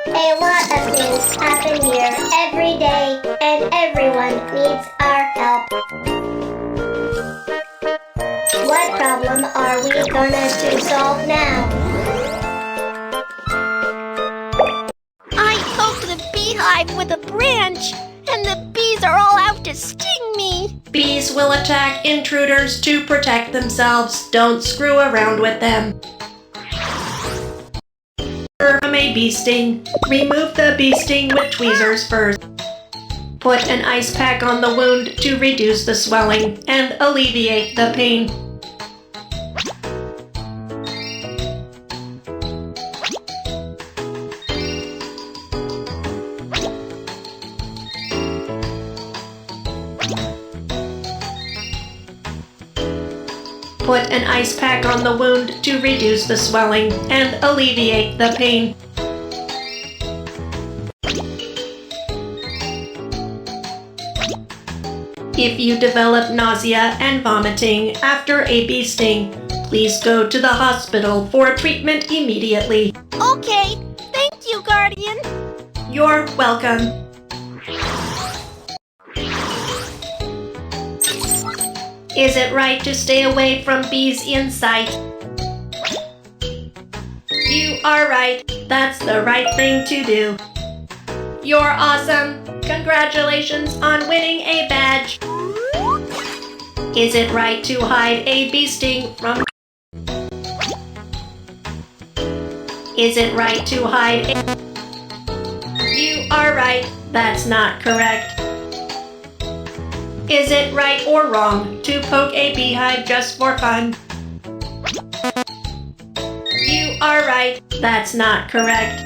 A lot of things happen here every day, and everyone needs our help. What problem are we gonna solve now? I poked the beehive with a branch, and the bees are all out to sting me. Bees will attack intruders to protect themselves. Don't screw around with them. From a bee sting. Remove the bee sting with tweezers first. Put an ice pack on the wound to reduce the swelling and alleviate the pain. Put an ice pack on the wound to reduce the swelling and alleviate the pain. If you develop nausea and vomiting after a bee sting, please go to the hospital for treatment immediately. Okay, thank you, Guardian. You're welcome. Is it right to stay away from bees in sight? You are right. That's the right thing to do. You're awesome. Congratulations on winning a badge. Is it right to hide a bee sting from? Is it right to hide a... You are right. That's not correct. Is it right or wrong to poke a beehive just for fun? You are right. That's not correct.